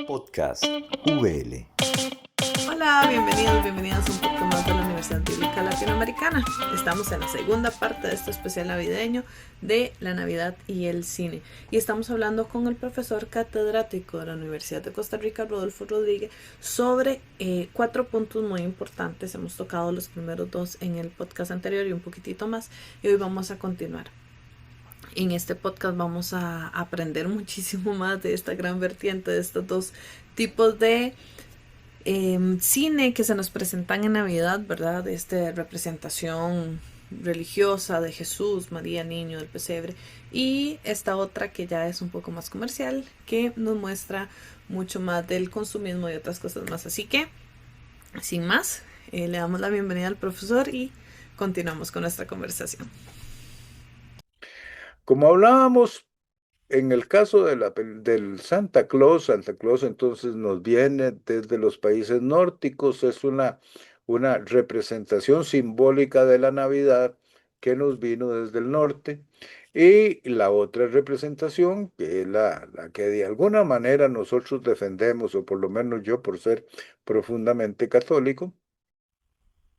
Podcast VL. Hola, bienvenidos a un poco más de la Universidad Bíblica Latinoamericana. Estamos en la segunda parte de este especial navideño de la Navidad y el cine. Y estamos hablando con el profesor catedrático de la Universidad de Costa Rica, Rodolfo Rodríguez, sobre 4 puntos muy importantes. Hemos tocado los primeros 2 en el podcast anterior y un poquitito más. Y hoy vamos a continuar. En este podcast vamos a aprender muchísimo más de esta gran vertiente, de estos dos tipos de cine que se nos presentan en Navidad, ¿verdad? Representación religiosa de Jesús, María, Niño, del pesebre, y esta otra que ya es un poco más comercial, que nos muestra mucho más del consumismo y otras cosas más. Así que, sin más, le damos la bienvenida al profesor y continuamos con nuestra conversación. Como hablábamos en el caso del Santa Claus entonces nos viene desde los países nórdicos, es una representación simbólica de la Navidad que nos vino desde el norte. Y la otra representación, que es la que de alguna manera nosotros defendemos, o por lo menos yo por ser profundamente católico,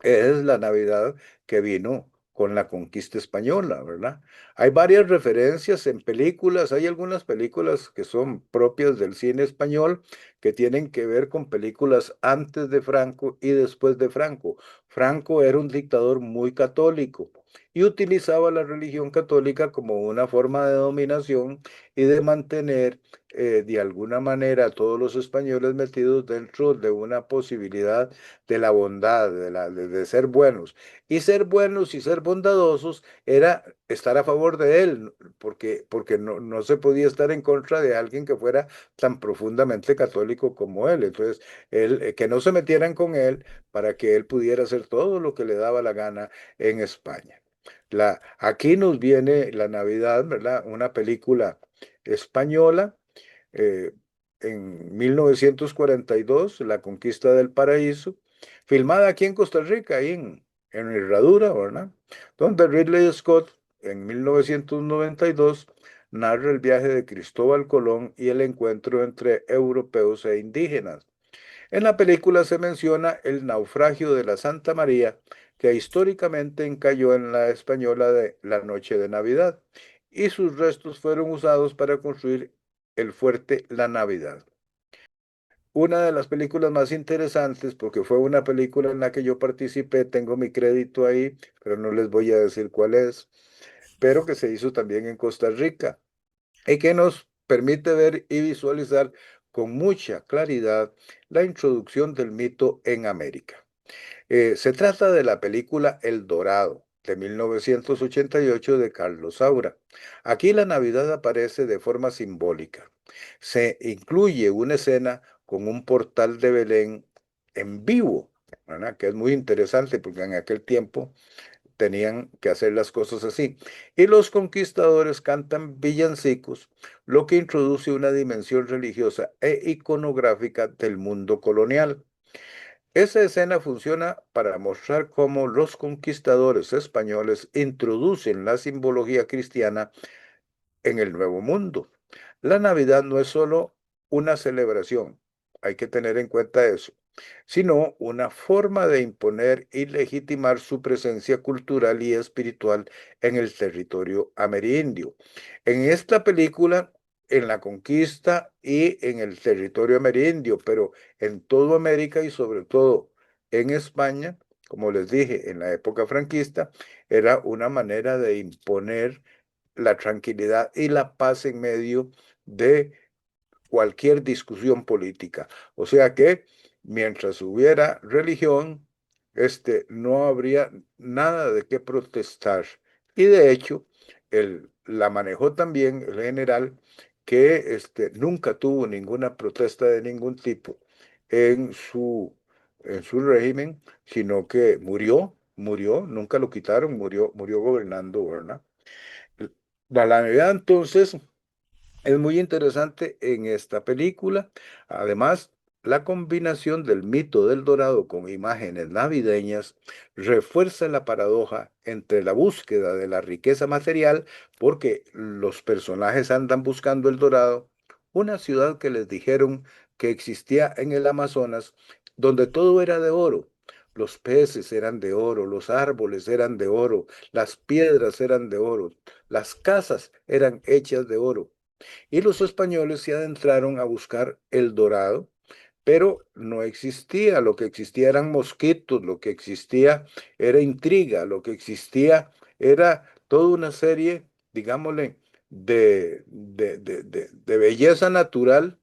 es la Navidad que vino con la conquista española, ¿verdad? Hay varias referencias en películas, hay algunas películas que son propias del cine español que tienen que ver con películas antes de Franco y después de Franco. Franco era un dictador muy católico y utilizaba la religión católica como una forma de dominación y de mantener de alguna manera a todos los españoles metidos dentro de una posibilidad de la bondad, de ser buenos. Y ser buenos y ser bondadosos era estar a favor de él, porque no se podía estar en contra de alguien que fuera tan profundamente católico como él. Entonces, que no se metieran con él para que él pudiera hacer todo lo que le daba la gana en España. Aquí nos viene la Navidad, ¿verdad? Una película española eh, en 1942, La Conquista del Paraíso, filmada aquí en Costa Rica, ahí en Herradura, ¿verdad? Donde Ridley Scott, en 1992, narra el viaje de Cristóbal Colón y el encuentro entre europeos e indígenas. En la película se menciona el naufragio de la Santa María, que históricamente encalló en la española de la noche de Navidad, y sus restos fueron usados para construir el fuerte La Navidad. Una de las películas más interesantes, porque fue una película en la que yo participé, tengo mi crédito ahí, pero no les voy a decir cuál es, pero que se hizo también en Costa Rica y que nos permite ver y visualizar con mucha claridad la introducción del mito en América. Se trata de la película El Dorado, de 1988 de Carlos Saura. Aquí la Navidad aparece de forma simbólica. Se incluye una escena con un portal de Belén en vivo, ¿verdad? Que es muy interesante porque en aquel tiempo tenían que hacer las cosas así. Y los conquistadores cantan villancicos, lo que introduce una dimensión religiosa e iconográfica del mundo colonial. Esa escena funciona para mostrar cómo los conquistadores españoles introducen la simbología cristiana en el Nuevo Mundo. La Navidad no es solo una celebración, hay que tener en cuenta eso, sino una forma de imponer y legitimar su presencia cultural y espiritual en el territorio amerindio. En esta película, en la conquista y en el territorio amerindio, pero en toda América y sobre todo en España, como les dije, en la época franquista, era una manera de imponer la tranquilidad y la paz en medio de cualquier discusión política. O sea que mientras hubiera religión, no habría nada de qué protestar. Y de hecho, la manejó también el general que nunca tuvo ninguna protesta de ningún tipo en su régimen, sino que murió, nunca lo quitaron, murió gobernando, ¿verdad? La Navidad entonces es muy interesante en esta película. Además, la combinación del mito del dorado con imágenes navideñas refuerza la paradoja entre la búsqueda de la riqueza material, porque los personajes andan buscando el dorado, una ciudad que les dijeron que existía en el Amazonas, donde todo era de oro. Los peces eran de oro, los árboles eran de oro, las piedras eran de oro, las casas eran hechas de oro. Y los españoles se adentraron a buscar el dorado, pero no existía, lo que existía eran mosquitos, lo que existía era intriga, lo que existía era toda una serie, digámosle, de belleza natural,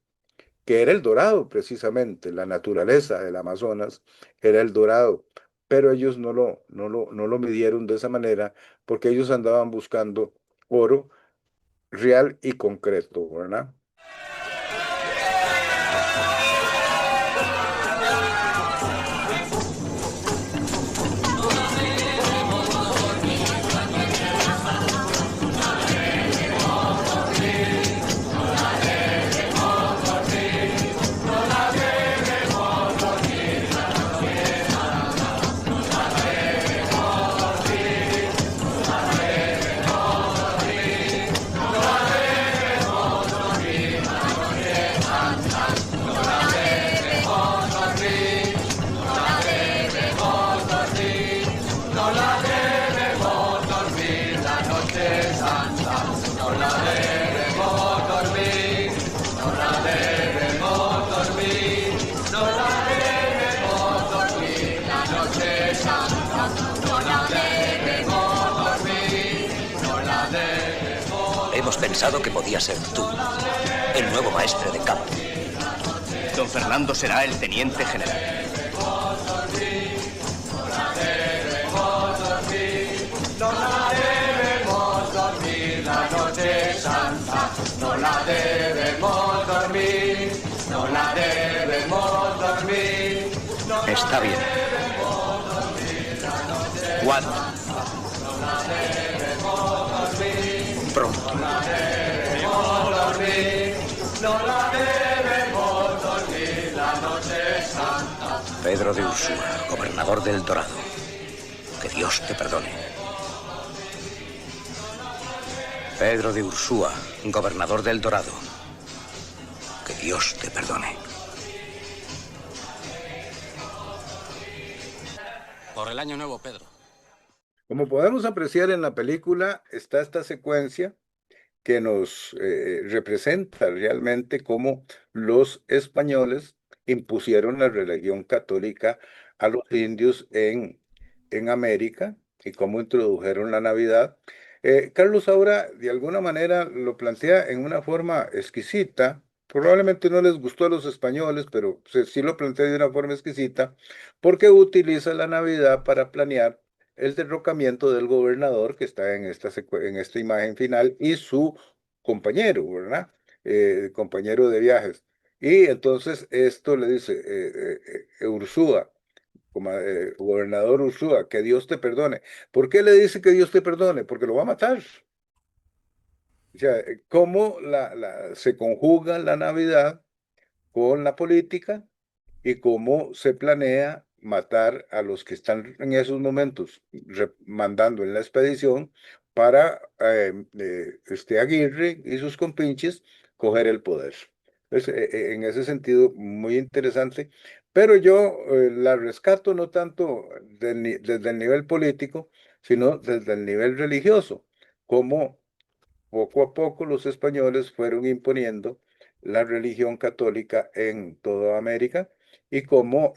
que era el dorado precisamente, la naturaleza del Amazonas era el dorado, pero ellos no lo midieron de esa manera porque ellos andaban buscando oro real y concreto, ¿verdad? Hemos pensado que podía ser tú, el nuevo maestre de campo. Don Fernando será el teniente general. No la debemos dormir la noche santa, no la debemos dormir, no la debemos dormir. Está bien. ¿Cuándo? Pronto. No la debemos dormir la noche santa. Pedro de Ursúa, gobernador del Dorado. Que Dios te perdone. Pedro de Ursúa, gobernador del Dorado. Que Dios te perdone. Por el año nuevo, Pedro. Como podemos apreciar en la película, está esta secuencia que nos representa realmente cómo los españoles impusieron la religión católica a los indios en América y cómo introdujeron la Navidad. Carlos Saura de alguna manera lo plantea en una forma exquisita. Probablemente no les gustó a los españoles, pero sí lo plantea de una forma exquisita, porque utiliza la Navidad para planear el derrocamiento del gobernador que está en en esta imagen final y su compañero, ¿verdad? Compañero de viajes. Y entonces esto le dice, Ursúa, gobernador Ursúa, que Dios te perdone. ¿Por qué le dice que Dios te perdone? Porque lo va a matar. O sea, cómo se conjuga la Navidad con la política y cómo se planea matar a los que están en esos momentos mandando en la expedición para Aguirre y sus compinches coger el poder. Entonces, en ese sentido, muy interesante, pero yo la rescato no tanto desde el nivel político, sino desde el nivel religioso, como poco a poco los españoles fueron imponiendo la religión católica en toda América y cómo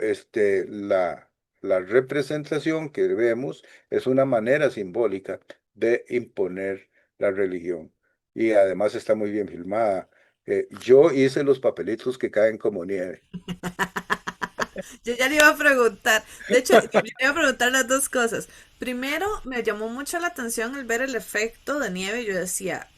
la representación que vemos es una manera simbólica de imponer la religión. Y además está muy bien filmada. Yo hice los papelitos que caen como nieve. Yo ya le iba a preguntar, de hecho, le iba a preguntar las dos cosas. Primero, me llamó mucho la atención el ver el efecto de nieve. Yo decía,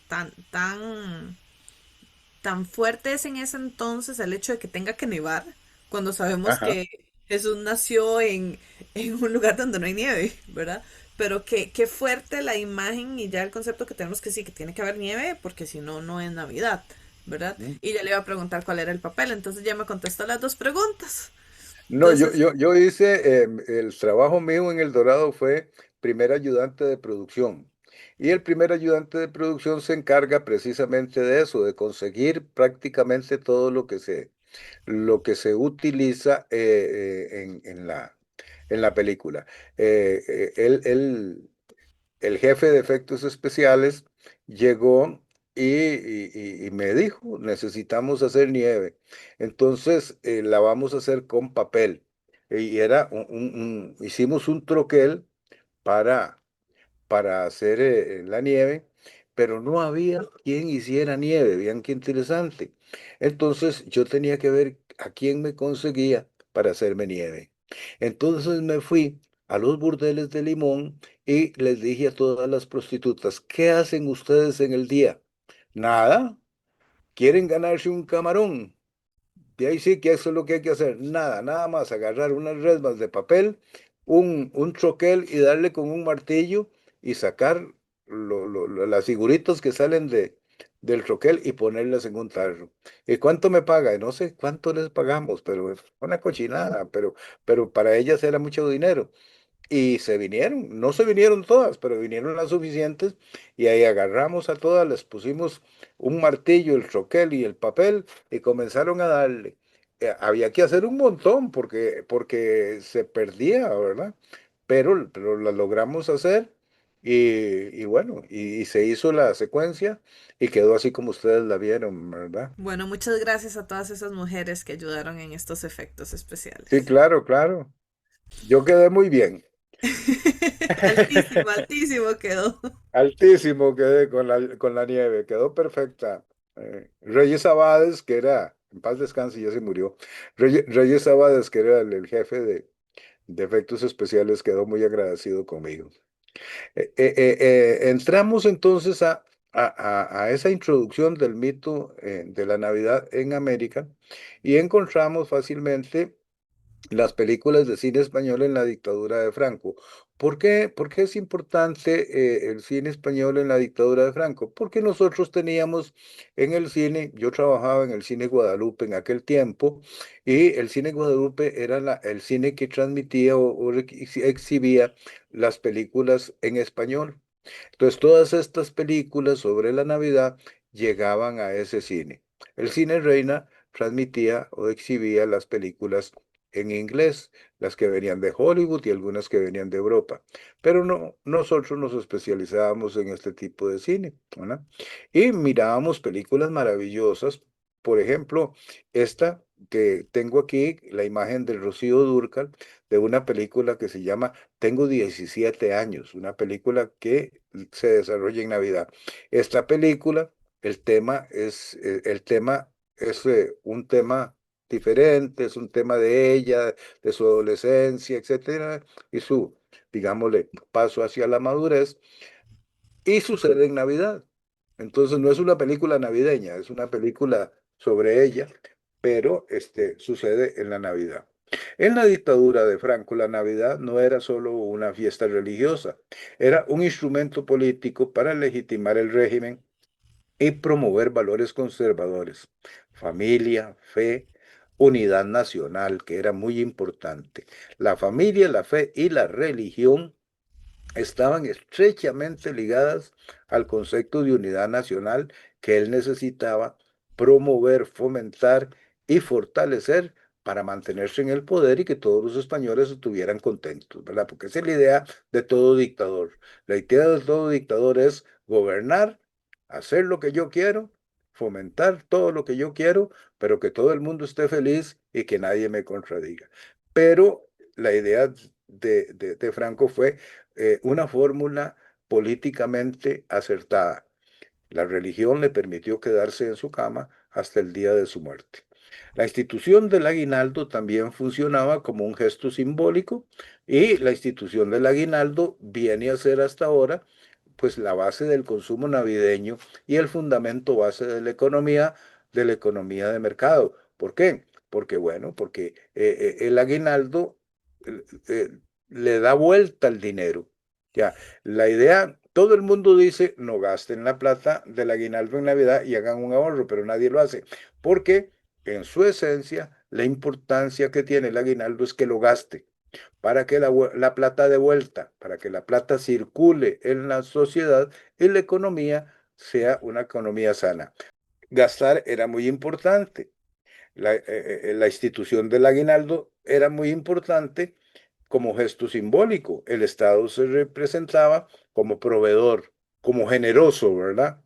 tan fuerte es en ese entonces el hecho de que tenga que nevar, cuando sabemos Ajá. que Jesús nació en un lugar donde no hay nieve, ¿verdad? Pero qué fuerte la imagen y ya el concepto que tenemos que sí, que tiene que haber nieve, porque si no, no es Navidad, ¿verdad? Mm. Y ya le iba a preguntar cuál era el papel, entonces ya me contestó las dos preguntas. No, Entonces, yo hice, el trabajo mío en El Dorado fue primer ayudante de producción. Y el primer ayudante de producción se encarga precisamente de eso, de conseguir prácticamente todo lo que se utiliza en la película. El jefe de efectos especiales llegó y me dijo, necesitamos hacer nieve. Entonces la vamos a hacer con papel. Y era hicimos un troquel para hacer la nieve, pero no había quien hiciera nieve, vean qué interesante. Entonces yo tenía que ver a quién me conseguía para hacerme nieve. Entonces me fui a los burdeles de Limón y les dije a todas las prostitutas, ¿qué hacen ustedes en el día? Nada, quieren ganarse un camarón. Y ahí sí que eso es lo que hay que hacer. Nada, nada más agarrar unas resmas de papel, un troquel y darle con un martillo y sacar las figuritas que salen del troquel y ponerlas en un tarro. ¿Y cuánto me paga? No sé cuánto les pagamos, pero es una cochinada, pero para ellas era mucho dinero. Y se vinieron, no se vinieron todas, pero vinieron las suficientes y ahí agarramos a todas, les pusimos un martillo, el troquel y el papel y comenzaron a darle. Había que hacer un montón porque se perdía, ¿verdad? Pero la logramos hacer y bueno, y se hizo la secuencia y quedó así como ustedes la vieron, ¿verdad? Bueno, muchas gracias a todas esas mujeres que ayudaron en estos efectos Sí, especiales. claro, claro. Yo quedé muy bien. Altísimo, altísimo quedó. Altísimo quedé con la nieve, quedó perfecta. Reyes Abades, que era, en paz descanse, ya se murió. Reyes Abades, que era el jefe de efectos especiales, quedó muy agradecido conmigo. Entramos entonces a esa introducción del mito de la Navidad en América y encontramos fácilmente las películas de cine español en la dictadura de Franco. Por qué es importante el cine español en la dictadura de Franco? Porque nosotros teníamos en el cine, yo trabajaba en el cine Guadalupe en aquel tiempo, y el cine Guadalupe era el cine que transmitía o exhibía las películas en español. Entonces, todas estas películas sobre la Navidad llegaban a ese cine. El cine Reina transmitía o exhibía las películas en inglés, las que venían de Hollywood y algunas que venían de Europa. Pero no, nosotros nos especializábamos en este tipo de cine, ¿verdad? Y mirábamos películas maravillosas. Por ejemplo, esta que tengo aquí, la imagen de Rocío Dúrcal, de una película que se llama Tengo 17 años, una película que se desarrolla en Navidad. Esta película, el tema es un tema diferente, es un tema de ella, de su adolescencia, etcétera, y su, digámosle, paso hacia la madurez, y sucede en Navidad. Entonces no es una película navideña, es una película sobre ella, pero sucede en la Navidad. En la dictadura de Franco, la Navidad no era solo una fiesta religiosa, era un instrumento político para legitimar el régimen y promover valores conservadores, familia, fe, unidad nacional, que era muy importante. La familia, la fe y la religión estaban estrechamente ligadas al concepto de unidad nacional que él necesitaba promover, fomentar y fortalecer para mantenerse en el poder y que todos los españoles estuvieran contentos, ¿verdad? Porque esa es la idea de todo dictador. La idea de todo dictador es gobernar, hacer lo que yo quiero, fomentar todo lo que yo quiero, pero que todo el mundo esté feliz y que nadie me contradiga. Pero la idea de Franco fue una fórmula políticamente acertada. La religión le permitió quedarse en su cama hasta el día de su muerte. La institución del aguinaldo también funcionaba como un gesto simbólico y la institución del aguinaldo viene a ser hasta ahora pues la base del consumo navideño y el fundamento base de la economía de mercado. ¿Por qué? Porque bueno, porque el aguinaldo eh, eh, le da vuelta al dinero. Ya, la idea, todo el mundo dice, no gasten la plata del aguinaldo en Navidad y hagan un ahorro, pero nadie lo hace, porque en su esencia, la importancia que tiene el aguinaldo es que lo gaste. para que la plata de vuelta, para que la plata circule en la sociedad y la economía sea una economía sana. Gastar era muy importante. La institución del aguinaldo era muy importante como gesto simbólico. El Estado se representaba como proveedor, como generoso, ¿verdad?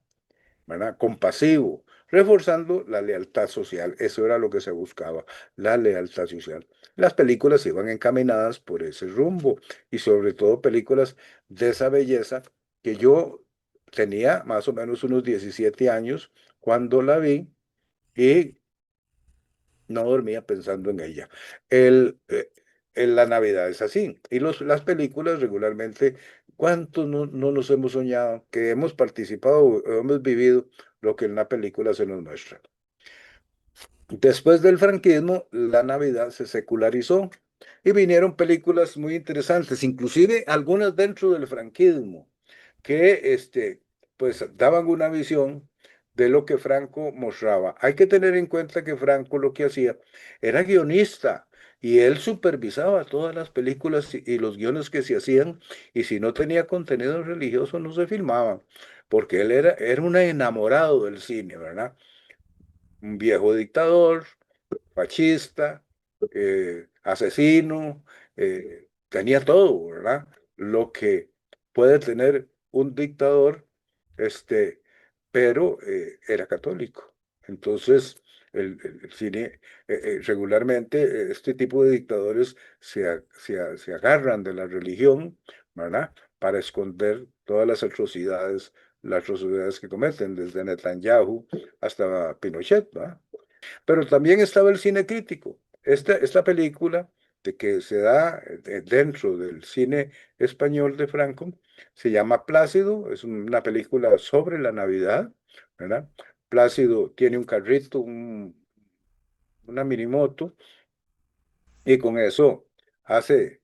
¿Verdad? Compasivo, reforzando la lealtad social. Eso era lo que se buscaba, la lealtad social. Las películas iban encaminadas por ese rumbo y sobre todo películas de esa belleza que yo tenía más o menos unos 17 años cuando la vi y no dormía pensando en ella. El, eh, la Navidad es así. Y las películas regularmente, ¿cuántos no nos hemos soñado que hemos participado o hemos vivido lo que en la película se nos muestra? Después del franquismo, la Navidad se secularizó y vinieron películas muy interesantes, inclusive algunas dentro del franquismo, que pues daban una visión de lo que Franco mostraba. Hay que tener en cuenta que Franco lo que hacía era guionista y él supervisaba todas las películas y los guiones que se hacían, y si no tenía contenido religioso no se filmaban, porque él era un enamorado del cine, ¿verdad? Un viejo dictador, fascista, asesino, tenía todo, ¿verdad? Lo que puede tener un dictador, este, pero era católico. Entonces, el cine, regularmente, este tipo de dictadores se agarran de la religión, ¿verdad? Para esconder todas las atrocidades que cometen, desde Netanyahu hasta Pinochet, ¿verdad? Pero también estaba el cine crítico. Esta película de que se da dentro del cine español de Franco se llama Plácido, es una película sobre la Navidad, ¿verdad? Plácido tiene un carrito, una minimoto, y con eso hace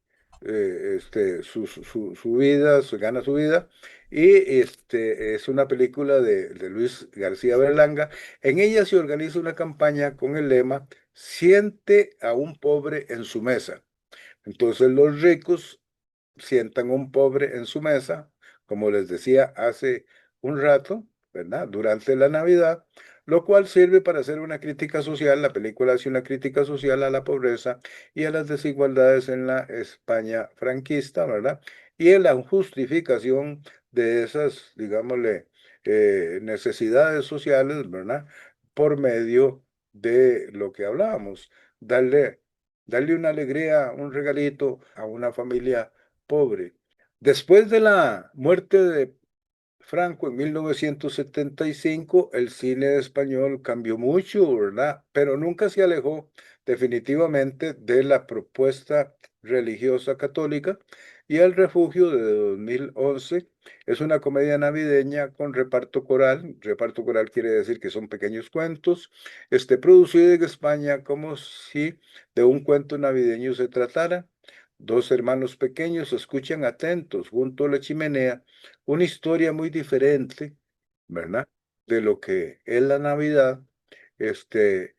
su vida, gana su vida, y es una película de Luis García Berlanga. En ella se organiza una campaña con el lema Siente a un pobre en su mesa. Entonces los ricos sientan a un pobre en su mesa, como les decía hace un rato, ¿verdad? Durante la Navidad, lo cual sirve para hacer una crítica social. La película hace una crítica social a la pobreza y a las desigualdades en la España franquista, ¿verdad? Y en la justificación de esas, digámosle, necesidades sociales, ¿verdad? Por medio de lo que hablábamos, darle una alegría, un regalito a una familia pobre. Después de la muerte de Franco en 1975, el cine español cambió mucho, ¿verdad? Pero nunca se alejó definitivamente de la propuesta religiosa católica. Y El Refugio de 2011 es una comedia navideña con reparto coral. Reparto coral quiere decir que son pequeños cuentos, producido en España como si de un cuento navideño se tratara. Dos hermanos pequeños escuchan atentos junto a la chimenea una historia muy diferente, ¿verdad? De lo que es la Navidad, este,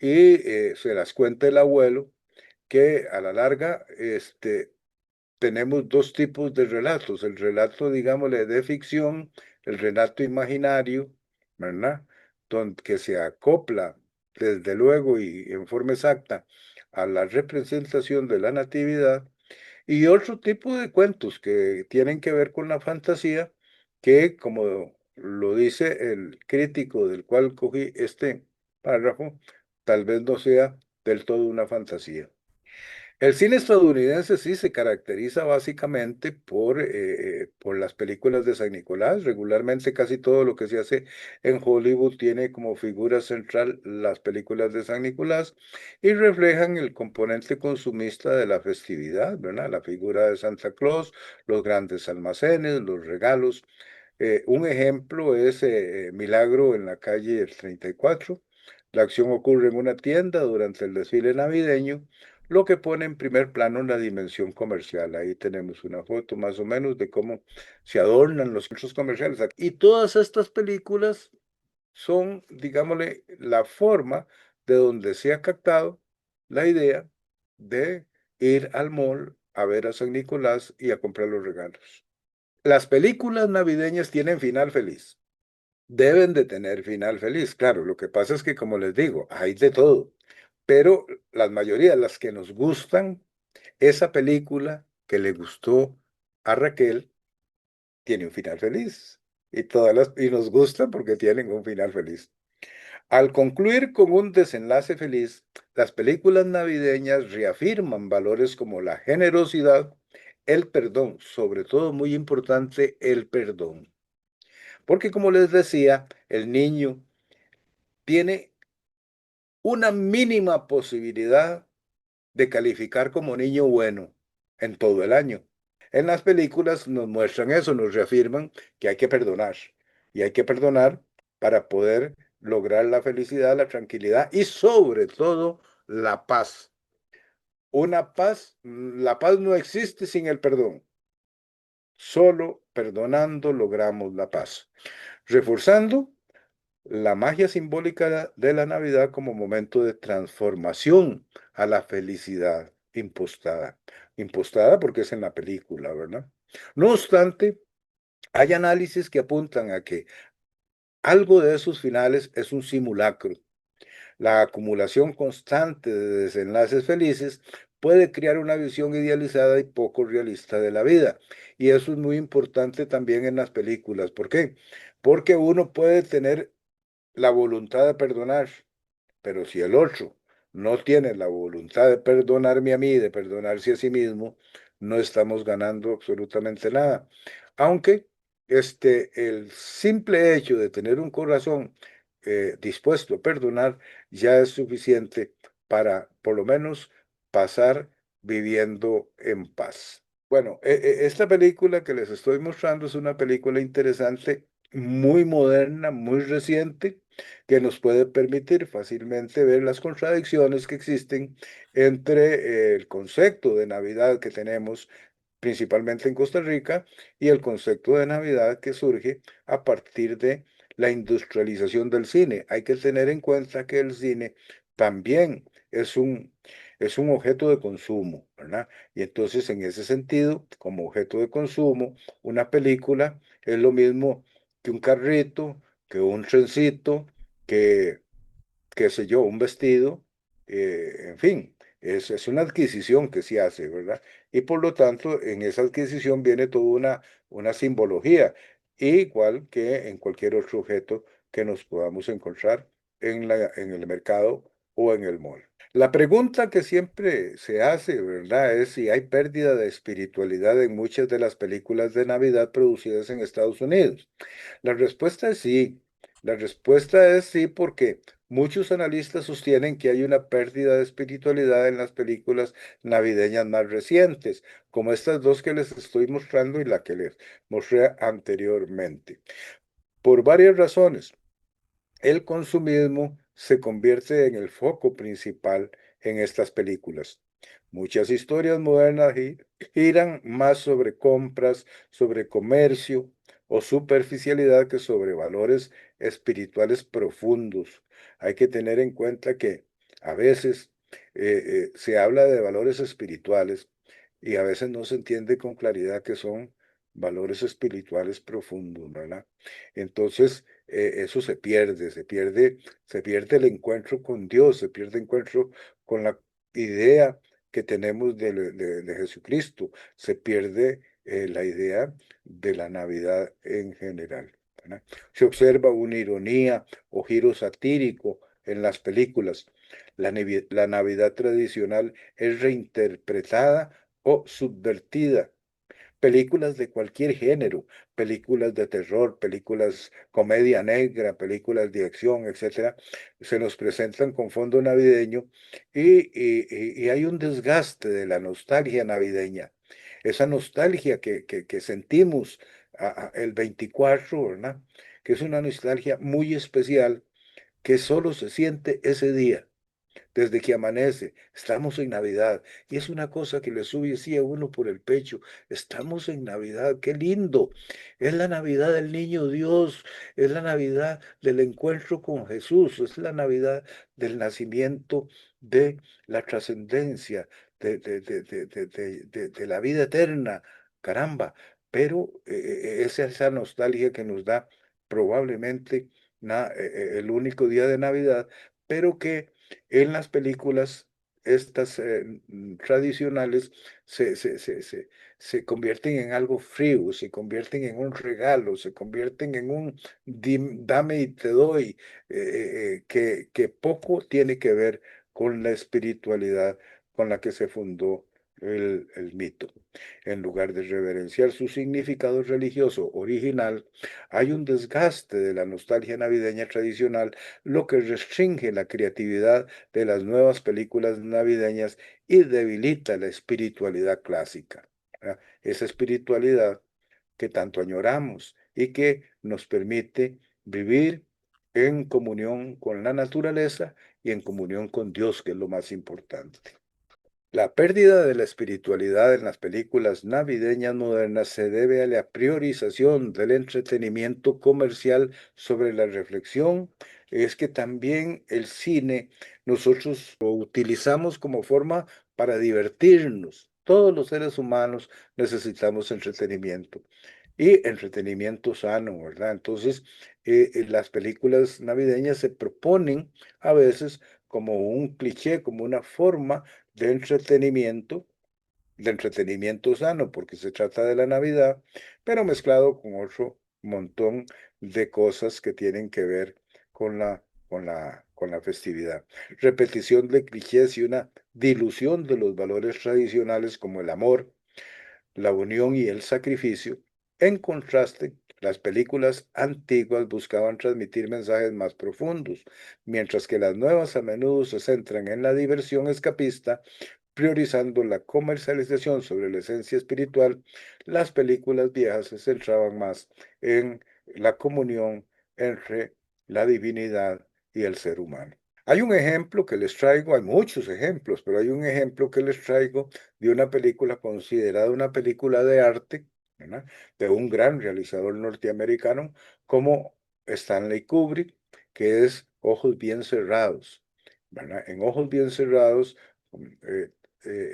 y se las cuenta el abuelo, que a la larga, tenemos dos tipos de relatos: el relato, digámosle, de ficción, el relato imaginario, ¿verdad? Que se acopla, desde luego y en forma exacta, a la representación de la natividad, y otro tipo de cuentos que tienen que ver con la fantasía, que, como lo dice el crítico del cual cogí este párrafo, tal vez no sea del todo una fantasía. El cine estadounidense sí se caracteriza básicamente por las películas de San Nicolás. Regularmente casi todo lo que se hace en Hollywood tiene como figura central las películas de San Nicolás y reflejan el componente consumista de la festividad, ¿verdad? La figura de Santa Claus, los grandes almacenes, los regalos. Un ejemplo es Milagro en la calle 34. La acción ocurre en una tienda durante el desfile navideño, lo que pone en primer plano la dimensión comercial. Ahí tenemos una foto más o menos de cómo se adornan los centros comerciales. Y todas estas películas son, digámosle, la forma de donde se ha captado la idea de ir al mall a ver a San Nicolás y a comprar los regalos. Las películas navideñas tienen final feliz. Deben de tener final feliz, claro. Lo que pasa es que, como les digo, hay de todo. Pero la mayoría, las que nos gustan, esa película que le gustó a Raquel, tiene un final feliz. Y nos gustan porque tienen un final feliz. Al concluir con un desenlace feliz, las películas navideñas reafirman valores como la generosidad, el perdón, sobre todo muy importante el perdón. Porque como les decía, el niño tiene una mínima posibilidad de calificar como niño bueno en todo el año. En las películas nos muestran eso, nos reafirman que hay que perdonar. Y hay que perdonar para poder lograr la felicidad, la tranquilidad y sobre todo la paz. La paz no existe sin el perdón. Solo perdonando logramos la paz. Reforzando la magia simbólica de la Navidad como momento de transformación a la felicidad impostada. Impostada porque es en la película, ¿verdad? No obstante, hay análisis que apuntan a que algo de esos finales es un simulacro. La acumulación constante de desenlaces felices puede crear una visión idealizada y poco realista de la vida. Y eso es muy importante también en las películas. ¿Por qué? Porque uno puede tener la voluntad de perdonar, pero si el otro no tiene la voluntad de perdonarme a mí, de perdonarse a sí mismo, no estamos ganando absolutamente nada. Aunque el simple hecho de tener un corazón dispuesto a perdonar ya es suficiente para, por lo menos, pasar viviendo en paz. Bueno, esta película que les estoy mostrando es una película interesante, muy moderna, muy reciente, que nos puede permitir fácilmente ver las contradicciones que existen entre el concepto de Navidad que tenemos principalmente en Costa Rica y el concepto de Navidad que surge a partir de la industrialización del cine. Hay que tener en cuenta que el cine también es un objeto de consumo, ¿verdad? Y entonces, en ese sentido, como objeto de consumo, una película es lo mismo que un carrito, que un trencito, que, qué sé yo, un vestido, en fin, es una adquisición que se hace, ¿verdad? Y por lo tanto, en esa adquisición viene toda una simbología, igual que en cualquier otro objeto que nos podamos encontrar en el mercado o en el mall. La pregunta que siempre se hace, ¿verdad?, es si hay pérdida de espiritualidad en muchas de las películas de Navidad producidas en Estados Unidos. La respuesta es sí. La respuesta es sí porque muchos analistas sostienen que hay una pérdida de espiritualidad en las películas navideñas más recientes, como estas dos que les estoy mostrando y la que les mostré anteriormente. Por varias razones. El consumismo se convierte en el foco principal en estas películas. Muchas historias modernas giran más sobre compras, sobre comercio o superficialidad que sobre valores espirituales profundos. Hay que tener en cuenta que a veces se habla de valores espirituales y a veces no se entiende con claridad que son valores espirituales profundos, ¿verdad? Entonces, eso se pierde el encuentro con Dios, se pierde el encuentro con la idea que tenemos de Jesucristo, se pierde la idea de la Navidad en general, ¿verdad? Se observa una ironía o giro satírico en las películas. La Navidad tradicional es reinterpretada o subvertida. Películas de cualquier género, películas de terror, películas comedia negra, películas de acción, etcétera, se nos presentan con fondo navideño y hay un desgaste de la nostalgia navideña. Esa nostalgia que sentimos el 24, ¿verdad? Que es una nostalgia muy especial que solo se siente ese día. desde que amanece, estamos en Navidad. Y es una cosa que le sube así a uno por el pecho. Estamos en Navidad, qué lindo. Es la Navidad del niño Dios, es la Navidad del encuentro con Jesús, es la Navidad del nacimiento de la trascendencia, de la vida eterna. Caramba, pero es esa nostalgia que nos da probablemente el único día de Navidad, pero que en las películas estas tradicionales se convierten en algo frío, se convierten en un regalo, se convierten en un dame y te doy, que poco tiene que ver con la espiritualidad con la que se fundó el mito. En lugar de reverenciar su significado religioso original, hay un desgaste de la nostalgia navideña tradicional, lo que restringe la creatividad de las nuevas películas navideñas y debilita la espiritualidad clásica. ¿Verdad? Esa espiritualidad que tanto añoramos y que nos permite vivir en comunión con la naturaleza y en comunión con Dios, que es lo más importante. La pérdida de la espiritualidad en las películas navideñas modernas se debe a la priorización del entretenimiento comercial sobre la reflexión. Es que también el cine nosotros lo utilizamos como forma para divertirnos. Todos los seres humanos necesitamos entretenimiento y entretenimiento sano, ¿verdad? Entonces, las películas navideñas se proponen a veces como un cliché, como una forma de entretenimiento sano, porque se trata de la Navidad, pero mezclado con otro montón de cosas que tienen que ver con la festividad. Repetición de clichés y una dilución de los valores tradicionales como el amor, la unión y el sacrificio. En contraste, las películas antiguas buscaban transmitir mensajes más profundos, mientras que las nuevas a menudo se centran en la diversión escapista, priorizando la comercialización sobre la esencia espiritual. Las películas viejas se centraban más en la comunión entre la divinidad y el ser humano. Hay un ejemplo que les traigo, hay muchos ejemplos, pero hay un ejemplo que les traigo de una película considerada una película de arte, ¿verdad? De un gran realizador norteamericano como Stanley Kubrick, que es Ojos Bien Cerrados, ¿verdad? En Ojos Bien Cerrados, eh,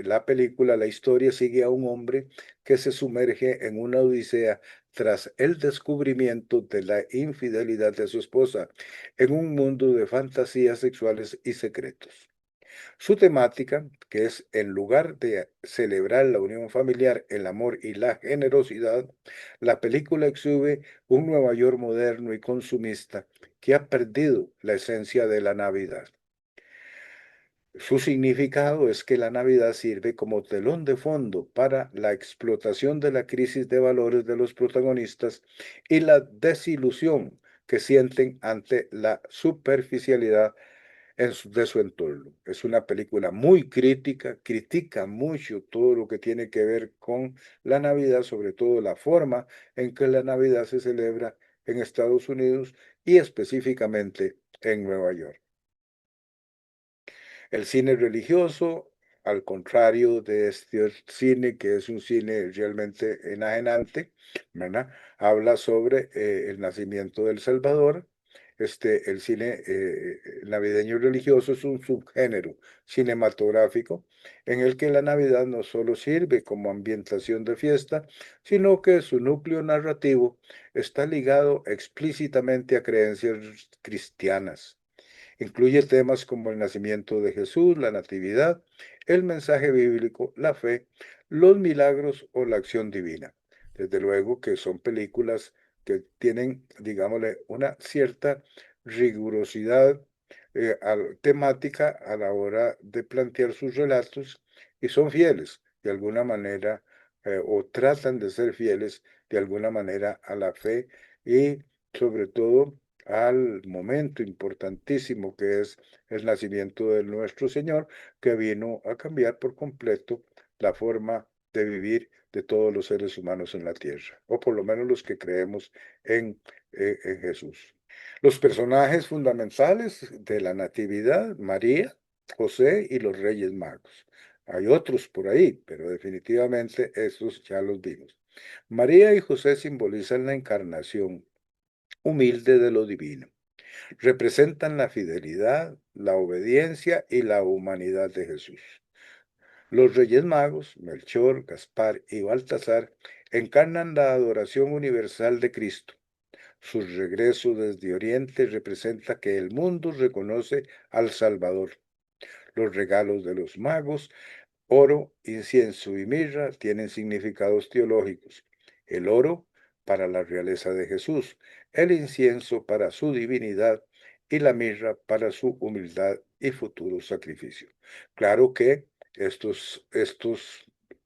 la película, la historia sigue a un hombre que se sumerge en una odisea tras el descubrimiento de la infidelidad de su esposa en un mundo de fantasías sexuales y secretos. Su temática, que es en lugar de celebrar la unión familiar, el amor y la generosidad, la película exhibe un Nueva York moderno y consumista que ha perdido la esencia de la Navidad. Su significado es que la Navidad sirve como telón de fondo para la explotación de la crisis de valores de los protagonistas y la desilusión que sienten ante la superficialidad de su entorno. Es una película muy crítica, critica mucho todo lo que tiene que ver con la Navidad, sobre todo la forma en que la Navidad se celebra en Estados Unidos y específicamente en Nueva York. El cine religioso, al contrario de este cine, que es un cine realmente enajenante, ¿verdad? Habla sobre el nacimiento del Salvador. El cine navideño religioso es un subgénero cinematográfico en el que la Navidad no solo sirve como ambientación de fiesta, sino que su núcleo narrativo está ligado explícitamente a creencias cristianas. Incluye temas como el nacimiento de Jesús, la natividad, el mensaje bíblico, la fe, los milagros o la acción divina. Desde luego que son películas que tienen, digámosle, una cierta rigurosidad temática a la hora de plantear sus relatos y son fieles de alguna manera o tratan de ser fieles de alguna manera a la fe y sobre todo al momento importantísimo que es el nacimiento de nuestro Señor, que vino a cambiar por completo la forma de vivir de todos los seres humanos en la tierra, o por lo menos los que creemos en Jesús. Los personajes fundamentales de la Natividad, María, José y los Reyes Magos. Hay otros por ahí, pero definitivamente estos ya los vimos. María y José simbolizan la encarnación humilde de lo divino. Representan la fidelidad, la obediencia y la humanidad de Jesús. Los Reyes Magos, Melchor, Gaspar y Baltasar, encarnan la adoración universal de Cristo. Su regreso desde Oriente representa que el mundo reconoce al Salvador. Los regalos de los magos, oro, incienso y mirra, tienen significados teológicos. El oro para la realeza de Jesús, el incienso para su divinidad y la mirra para su humildad y futuro sacrificio. Claro que estos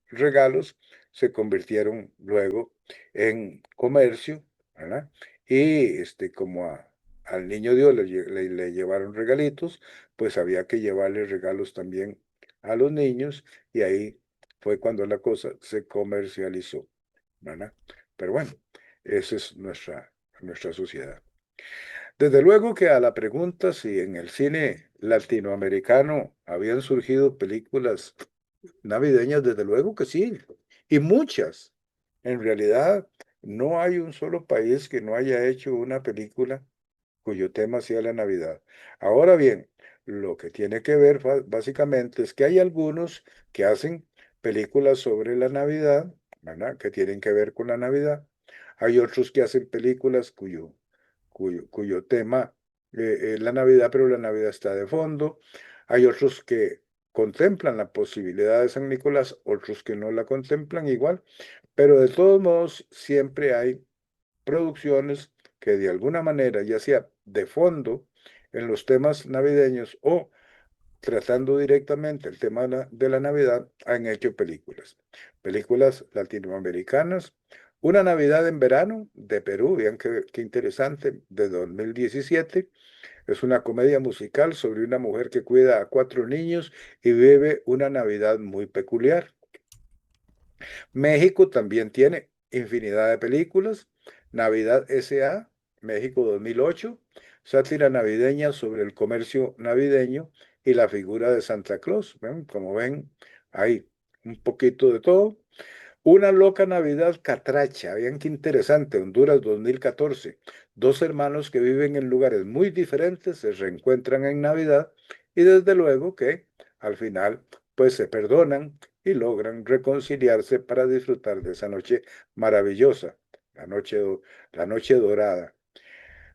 regalos se convirtieron luego en comercio, ¿verdad? Y como al niño Dios le llevaron regalitos, pues había que llevarle regalos también a los niños, y ahí fue cuando la cosa se comercializó, ¿verdad? Pero bueno, esa es nuestra sociedad. Desde luego que a la pregunta si en el cine latinoamericano habían surgido películas navideñas, desde luego que sí, y muchas. En realidad, no hay un solo país que no haya hecho una película cuyo tema sea la Navidad. Ahora bien, lo que tiene que ver básicamente es que hay algunos que hacen películas sobre la Navidad, ¿verdad? Que tienen que ver con la Navidad. Hay otros que hacen películas cuyo tema es la Navidad, pero la Navidad está de fondo. Hay otros que contemplan la posibilidad de San Nicolás, otros que no la contemplan igual, pero de todos modos siempre hay producciones que de alguna manera, ya sea de fondo en los temas navideños o tratando directamente el tema de la Navidad, han hecho películas. Películas latinoamericanas. Una Navidad en verano de Perú, vean qué interesante, de 2017. Es una comedia musical sobre una mujer que cuida a 4 niños y vive una Navidad muy peculiar. México también tiene infinidad de películas. Navidad S.A., México 2008, sátira navideña sobre el comercio navideño y la figura de Santa Claus. ¿Ven? Como ven, hay un poquito de todo. Una loca Navidad catracha, vean qué interesante, Honduras 2014. 2 hermanos que viven en lugares muy diferentes se reencuentran en Navidad y desde luego que al final pues se perdonan y logran reconciliarse para disfrutar de esa noche maravillosa, la noche dorada.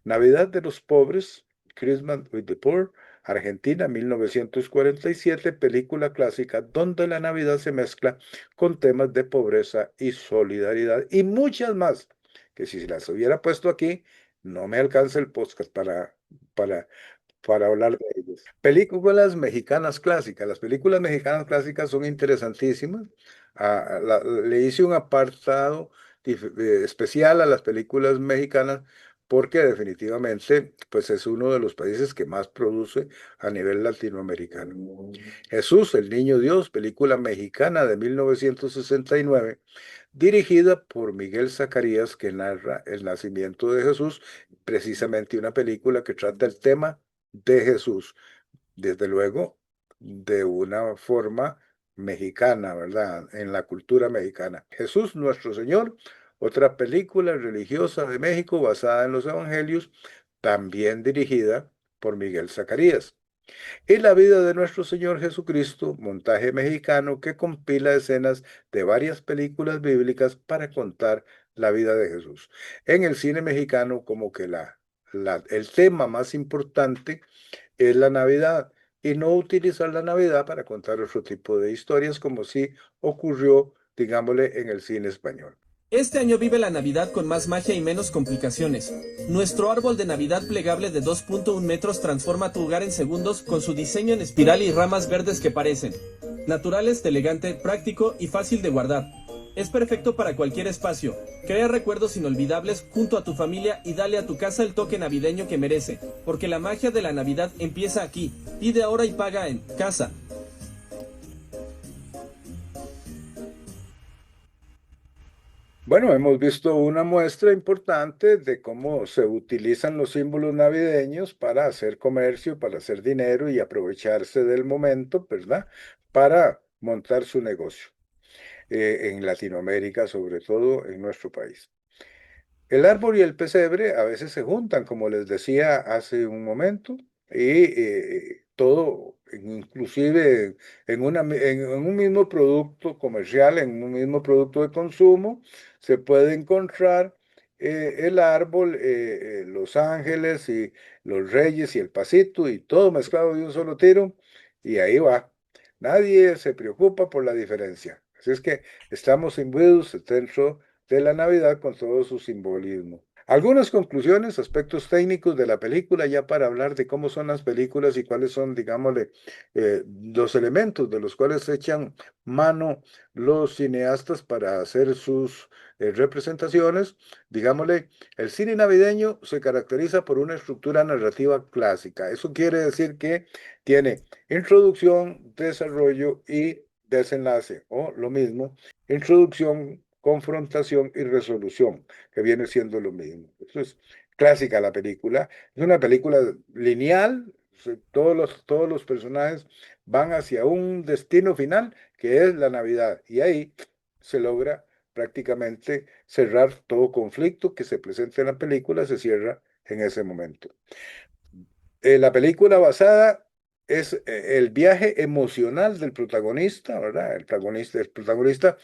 Navidad de los pobres, Christmas with the Poor, Argentina, 1947, película clásica donde la Navidad se mezcla con temas de pobreza y solidaridad y muchas más, que si las hubiera puesto aquí, no me alcanza el podcast para hablar de ellos. Películas mexicanas clásicas. Las películas mexicanas clásicas son interesantísimas. Le hice un apartado especial a las películas mexicanas porque definitivamente pues es uno de los países que más produce a nivel latinoamericano. Jesús, el Niño Dios, película mexicana de 1969, dirigida por Miguel Zacarías, que narra el nacimiento de Jesús, precisamente una película que trata el tema de Jesús, desde luego, de una forma mexicana, ¿verdad? En la cultura mexicana. Jesús, nuestro Señor, otra película religiosa de México basada en los evangelios, también dirigida por Miguel Zacarías. Y la vida de nuestro Señor Jesucristo, montaje mexicano que compila escenas de varias películas bíblicas para contar la vida de Jesús. En el cine mexicano, como que el tema más importante es la Navidad y no utilizar la Navidad para contar otro tipo de historias como sí ocurrió, digámosle, en el cine español. Este año vive la Navidad con más magia y menos complicaciones. Nuestro árbol de Navidad plegable de 2.1 metros transforma tu hogar en segundos con su diseño en espiral y ramas verdes que parecen naturales, elegante, práctico y fácil de guardar. Es perfecto para cualquier espacio. Crea recuerdos inolvidables junto a tu familia y dale a tu casa el toque navideño que merece, porque la magia de la Navidad empieza aquí. Pide ahora y paga en casa. Bueno, hemos visto una muestra importante de cómo se utilizan los símbolos navideños para hacer comercio, para hacer dinero y aprovecharse del momento, ¿verdad? Para montar su negocio, en Latinoamérica, sobre todo en nuestro país. El árbol y el pesebre a veces se juntan, como les decía hace un momento, y todo, inclusive en un mismo producto comercial, en un mismo producto de consumo, se puede encontrar el árbol, los ángeles y los reyes y el pasito y todo mezclado de un solo tiro, y ahí va. Nadie se preocupa por la diferencia. Así es que estamos imbuidos dentro de la Navidad con todo su simbolismo. Algunas conclusiones, aspectos técnicos de la película, ya para hablar de cómo son las películas y cuáles son, digámosle, los elementos de los cuales echan mano los cineastas para hacer sus representaciones. Digámosle, el cine navideño se caracteriza por una estructura narrativa clásica. Eso quiere decir que tiene introducción, desarrollo y desenlace, o lo mismo, introducción, confrontación y resolución, que viene siendo lo mismo. Eso es clásica la película. Es una película lineal, todos los personajes van hacia un destino final, que es la Navidad, y ahí se logra prácticamente cerrar todo conflicto que se presenta en la película, se cierra en ese momento. La película basada es el viaje emocional del protagonista, ¿verdad? El protagonista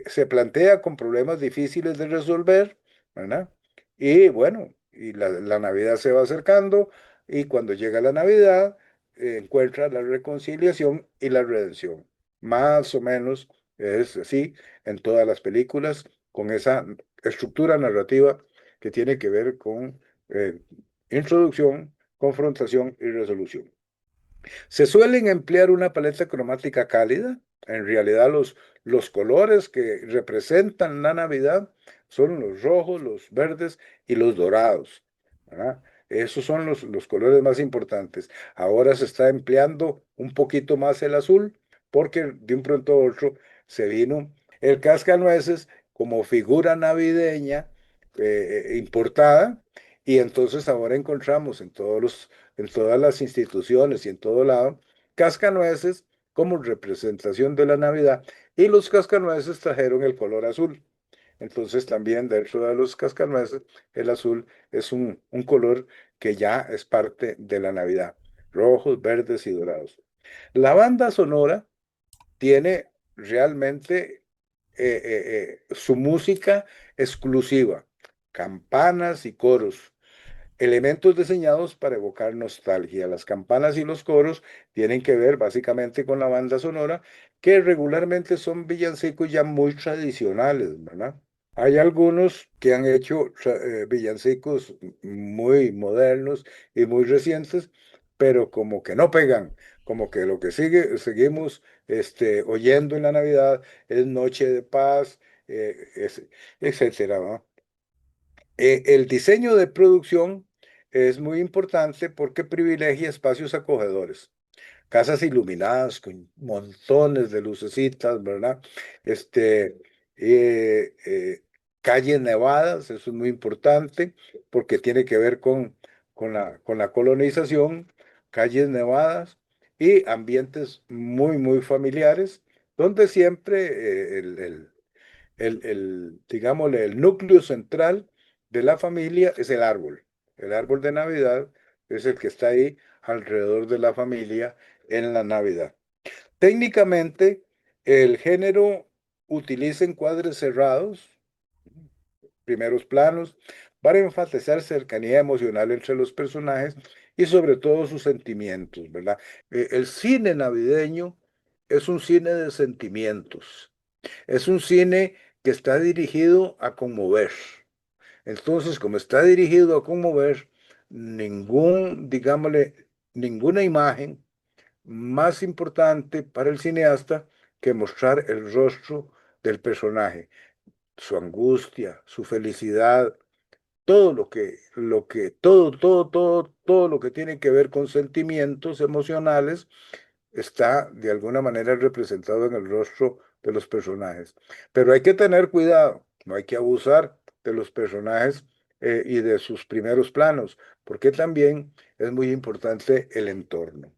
se plantea con problemas difíciles de resolver, ¿verdad? Y bueno, y la Navidad se va acercando y cuando llega la Navidad encuentra la reconciliación y la redención. Más o menos es así en todas las películas, con esa estructura narrativa que tiene que ver con introducción, confrontación y resolución. Se suelen emplear una paleta cromática cálida. En realidad los colores que representan la Navidad son los rojos, los verdes y los dorados, ¿verdad? Esos son los colores más importantes. Ahora se está empleando un poquito más el azul porque de un pronto a otro se vino el cascanueces como figura navideña importada, y entonces ahora encontramos en todas las instituciones y en todo lado cascanueces como representación de la Navidad, y los cascanueces trajeron el color azul. Entonces también dentro de los cascanueces el azul es un color que ya es parte de la Navidad. Rojos, verdes y dorados. La banda sonora tiene realmente su música exclusiva, campanas y coros, elementos diseñados para evocar nostalgia. Las campanas y los coros tienen que ver básicamente con la banda sonora, que regularmente son villancicos ya muy tradicionales, ¿verdad? Hay algunos que han hecho villancicos muy modernos y muy recientes, pero como que no pegan, como que lo que seguimos oyendo en la Navidad es Noche de Paz, etcétera, ¿no? El diseño de producción es muy importante porque privilegia espacios acogedores, casas iluminadas con montones de lucecitas, ¿verdad? Este, eh, eh, calles nevadas, eso es muy importante porque tiene que ver con la colonización, calles nevadas y ambientes muy, muy familiares, donde siempre digámosle, el núcleo central de la familia es el árbol. El árbol de Navidad es el que está ahí alrededor de la familia en la Navidad. Técnicamente, el género utiliza encuadres cerrados, primeros planos, para enfatizar cercanía emocional entre los personajes y sobre todo sus sentimientos, ¿verdad? El cine navideño es un cine de sentimientos, es un cine que está dirigido a conmover. Entonces, como está dirigido a conmover, digámosle, ninguna imagen más importante para el cineasta que mostrar el rostro del personaje, su angustia, su felicidad, todo todo lo que tiene que ver con sentimientos emocionales está de alguna manera representado en el rostro de los personajes. Pero hay que tener cuidado, no hay que abusar de los personajes y de sus primeros planos, porque también es muy importante el entorno.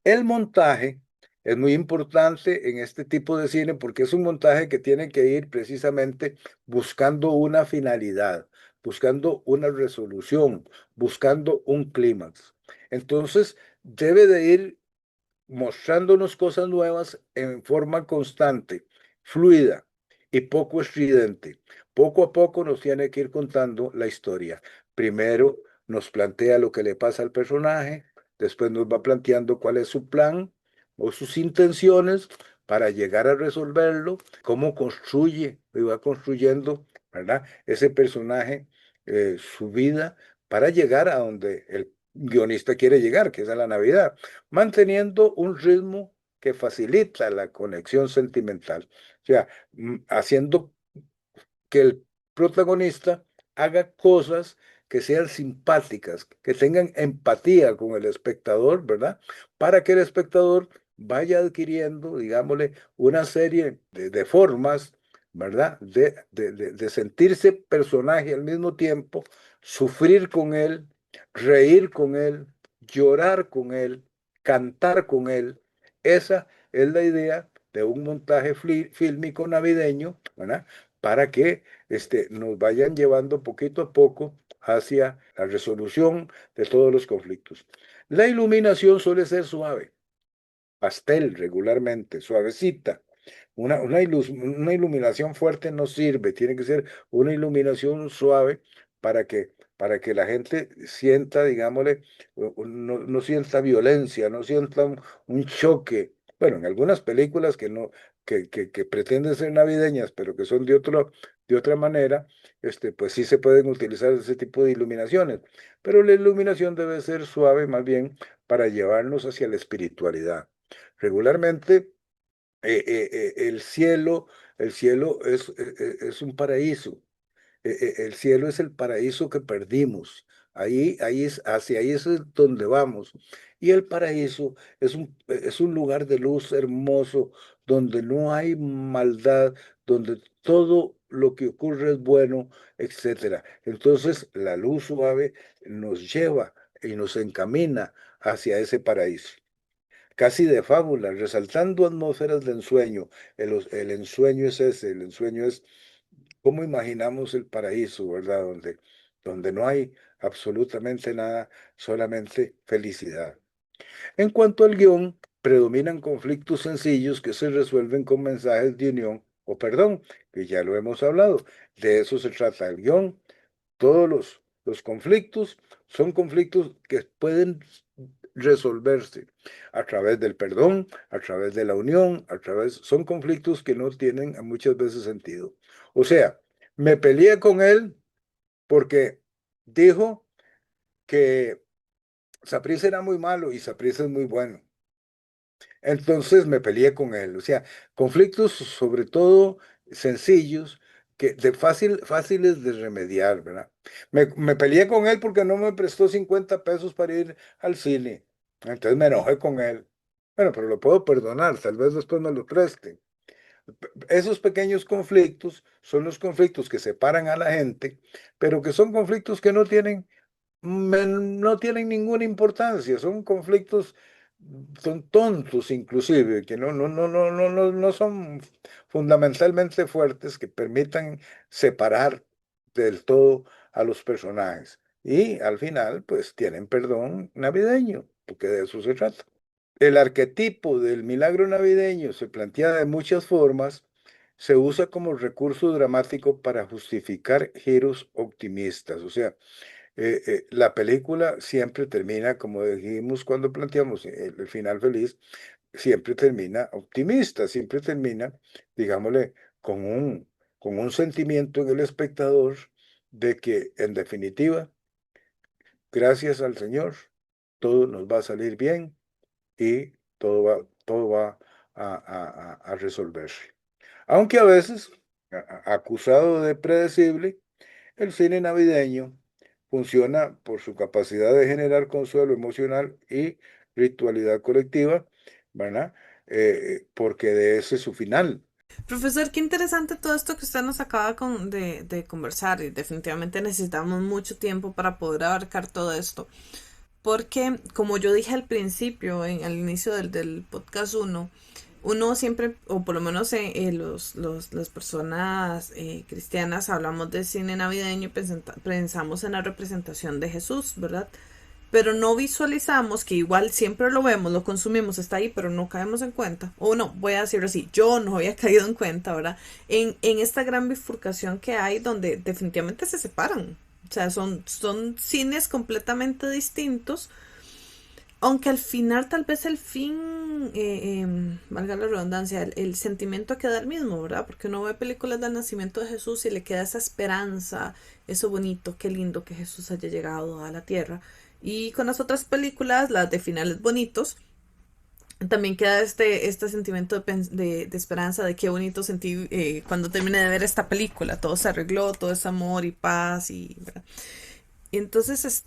El montaje es muy importante en este tipo de cine porque es un montaje que tiene que ir precisamente buscando una finalidad, buscando una resolución, buscando un clímax. Entonces, debe de ir mostrándonos cosas nuevas en forma constante, fluida y poco estridente. Poco a poco nos tiene que ir contando la historia. Primero nos plantea lo que le pasa al personaje, después nos va planteando cuál es su plan o sus intenciones para llegar a resolverlo, cómo construye y va construyendo, ¿verdad? Ese personaje, su vida, para llegar a donde el guionista quiere llegar, que es a la Navidad, manteniendo un ritmo que facilita la conexión sentimental. O sea, haciendo que el protagonista haga cosas que sean simpáticas, que tengan empatía con el espectador, ¿verdad? Para que el espectador vaya adquiriendo, digámosle, una serie de formas, ¿verdad? De sentirse personaje al mismo tiempo, sufrir con él, reír con él, llorar con él, cantar con él. Esa es la idea de un montaje fílmico navideño, ¿verdad? Para que nos vayan llevando poquito a poco hacia la resolución de todos los conflictos. La iluminación suele ser suave, pastel regularmente, suavecita. Una iluminación fuerte no sirve, tiene que ser una iluminación suave para que la gente sienta, digámosle, no sienta violencia, no sienta un choque. Bueno, en algunas películas que no, que pretenden ser navideñas, pero que son de otra manera, pues sí se pueden utilizar ese tipo de iluminaciones. Pero la iluminación debe ser suave, más bien, para llevarnos hacia la espiritualidad. Regularmente el cielo es un paraíso. El cielo es el paraíso que perdimos. Hacia ahí es donde vamos. Y el paraíso es un lugar de luz hermoso, donde no hay maldad, donde todo lo que ocurre es bueno, etcétera. Entonces, la luz suave nos lleva y nos encamina hacia ese paraíso casi de fábula, resaltando atmósferas de ensueño. El ensueño es ese, el ensueño es cómo imaginamos el paraíso, ¿verdad? Donde no hay absolutamente nada, solamente felicidad. En cuanto al guión, predominan conflictos sencillos que se resuelven con mensajes de unión o perdón, que ya lo hemos hablado. De eso se trata el guión. Todos los conflictos son conflictos que pueden resolverse a través del perdón, a través de la unión, son conflictos que no tienen muchas veces sentido. O sea, me peleé con él porque dijo que Saprissa era muy malo y Saprissa es muy bueno. Entonces me peleé con él. O sea, conflictos sobre todo sencillos, fáciles de remediar, ¿verdad? Me peleé con él porque no me prestó 50 pesos para ir al cine. Entonces me enojé con él. Bueno, pero lo puedo perdonar, tal vez después me lo preste. Esos pequeños conflictos son los conflictos que separan a la gente, pero que son conflictos que no tienen ninguna importancia, son conflictos, son tontos inclusive, que no son fundamentalmente fuertes que permitan separar del todo a los personajes. Y al final, pues tienen perdón navideño, porque de eso se trata. El arquetipo del milagro navideño se plantea de muchas formas, se usa como recurso dramático para justificar giros optimistas, o sea, la película siempre termina, como dijimos cuando planteamos el final feliz, siempre termina optimista, siempre termina, digámosle, con un sentimiento en el espectador de que, en definitiva, gracias al Señor, todo nos va a salir bien y todo va a resolverse. Aunque a veces, acusado de predecible, el cine navideño funciona por su capacidad de generar consuelo emocional y ritualidad colectiva, ¿verdad? Porque de ese es su final. Profesor, qué interesante todo esto que usted nos acaba de conversar y definitivamente necesitamos mucho tiempo para poder abarcar todo esto. Porque, como yo dije al principio, al inicio del podcast uno siempre, o por lo menos las personas cristianas, hablamos de cine navideño y pensamos en la representación de Jesús, ¿verdad? Pero no visualizamos que igual siempre lo vemos, lo consumimos, está ahí, pero no caemos en cuenta. O no, voy a decirlo así, yo no había caído en cuenta, ¿verdad? En esta gran bifurcación que hay donde definitivamente se separan. O sea, son cines completamente distintos, aunque al final tal vez el fin, valga la redundancia, el sentimiento queda el mismo, ¿verdad? Porque uno ve películas del nacimiento de Jesús y le queda esa esperanza, eso bonito, qué lindo que Jesús haya llegado a la tierra. Y con las otras películas, las de finales bonitos, también queda este sentimiento de esperanza, de qué bonito sentí cuando terminé de ver esta película. Todo se arregló, todo es amor y paz, y, ¿verdad? Y entonces,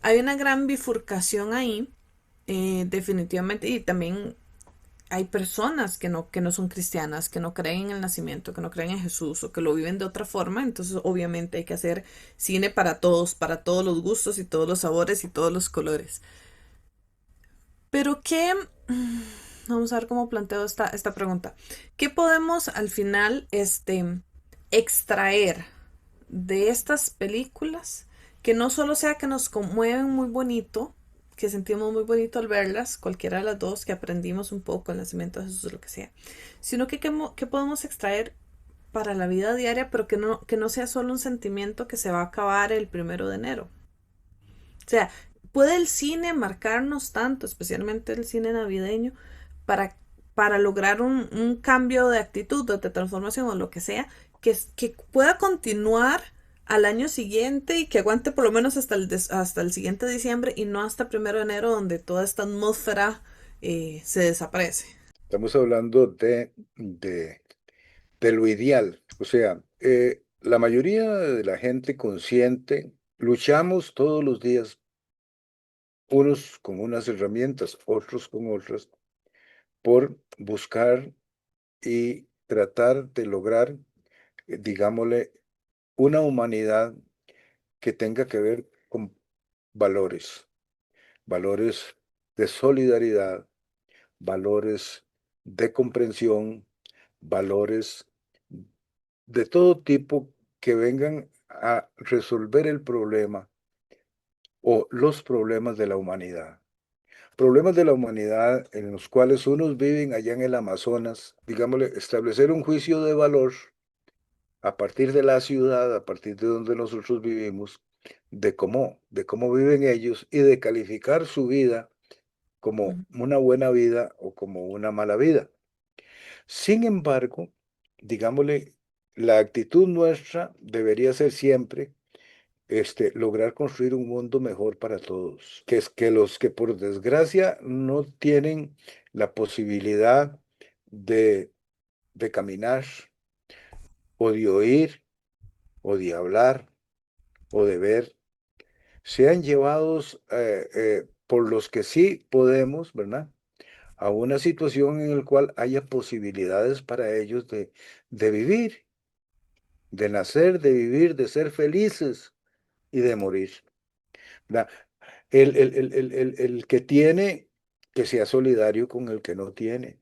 hay una gran bifurcación ahí, definitivamente, y también hay personas que no son cristianas, que no creen en el nacimiento, que no creen en Jesús o que lo viven de otra forma. Entonces, obviamente hay que hacer cine para todos los gustos y todos los sabores y todos los colores. Pero ¿qué? Vamos a ver cómo planteo esta pregunta. ¿Qué podemos al final extraer de estas películas que no solo sea que nos conmueven muy bonito, que sentimos muy bonito al verlas, cualquiera de las dos, que aprendimos un poco el nacimiento de Jesús o lo que sea, sino que podemos extraer para la vida diaria, pero que no sea solo un sentimiento que se va a acabar el 1 de enero? O sea, ¿puede el cine marcarnos tanto, especialmente el cine navideño, para, para lograr un cambio de actitud o de transformación o lo que sea, que pueda continuar al año siguiente y que aguante por lo menos hasta el siguiente diciembre y no hasta 1 de enero donde toda esta atmósfera se desaparece? Estamos hablando de lo ideal. O sea, la mayoría de la gente consciente luchamos todos los días, unos con unas herramientas, otros con otras, por buscar y tratar de lograr, digámosle, una humanidad que tenga que ver con valores, valores de solidaridad, valores de comprensión, valores de todo tipo que vengan a resolver el problema o los problemas de la humanidad. Problemas de la humanidad en los cuales unos viven allá en el Amazonas, digámosle, establecer un juicio de valor a partir de la ciudad, a partir de donde nosotros vivimos, de cómo viven ellos y de calificar su vida como Ujú, una buena vida o como una mala vida. Sin embargo, digámosle, la actitud nuestra debería ser siempre lograr construir un mundo mejor para todos, que es que los que por desgracia no tienen la posibilidad de, de caminar o de oír o de hablar o de ver, sean llevados por los que sí podemos, ¿verdad? A una situación en la cual haya posibilidades para ellos de vivir, de nacer, de vivir, de ser felices y de morir. ¿Verdad? El que tiene, que sea solidario con el que no tiene.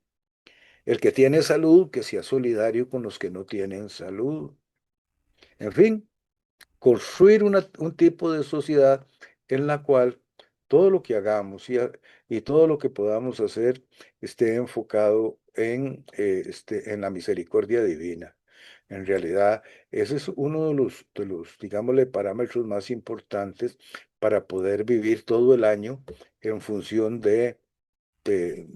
El que tiene salud, que sea solidario con los que no tienen salud. En fin, construir un tipo de sociedad en la cual todo lo que hagamos y todo lo que podamos hacer esté enfocado en la misericordia divina. En realidad, ese es uno de los, digámosle, parámetros más importantes para poder vivir todo el año en función de, de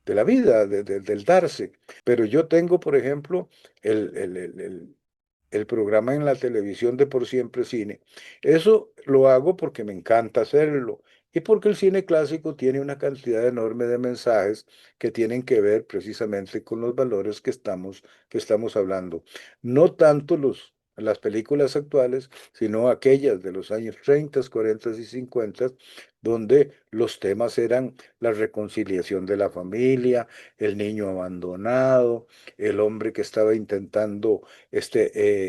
la vida, del darse. Pero yo tengo, por ejemplo, el programa en la televisión de Por Siempre Cine. Eso lo hago porque me encanta hacerlo y porque el cine clásico tiene una cantidad enorme de mensajes que tienen que ver precisamente con los valores que estamos hablando. No tanto las películas actuales, sino aquellas de los años 30, 40 y 50, donde los temas eran la reconciliación de la familia, el niño abandonado, el hombre que estaba intentando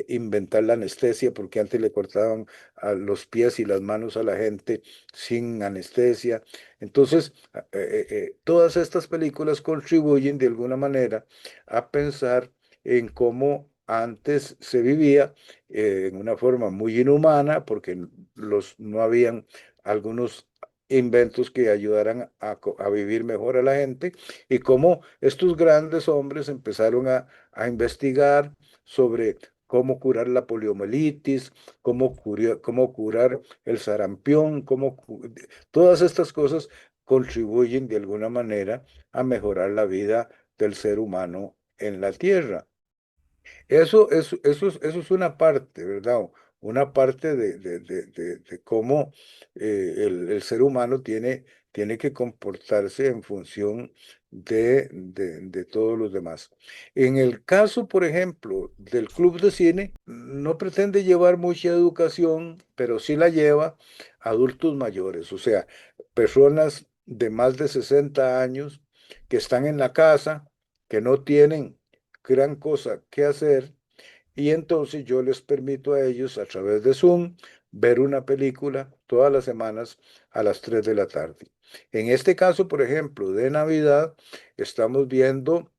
inventar la anestesia, porque antes le cortaban a los pies y las manos a la gente sin anestesia. Entonces, todas estas películas contribuyen de alguna manera a pensar en cómo antes se vivía en una forma muy inhumana, porque no habían algunos inventos que ayudaran a vivir mejor a la gente, y cómo estos grandes hombres empezaron a investigar sobre cómo curar la poliomielitis, cómo curar el sarampión, todas estas cosas contribuyen de alguna manera a mejorar la vida del ser humano en la Tierra. Eso es una parte, ¿verdad? Una parte de cómo el ser humano tiene que comportarse en función de todos los demás. En el caso, por ejemplo, del club de cine, no pretende llevar mucha educación, pero sí la lleva a adultos mayores, o sea, personas de más de 60 años que están en la casa, que no tienen gran cosa que hacer, y entonces yo les permito a ellos a través de Zoom ver una película todas las semanas a las 3 de la tarde. En este caso, por ejemplo, de Navidad, estamos viendo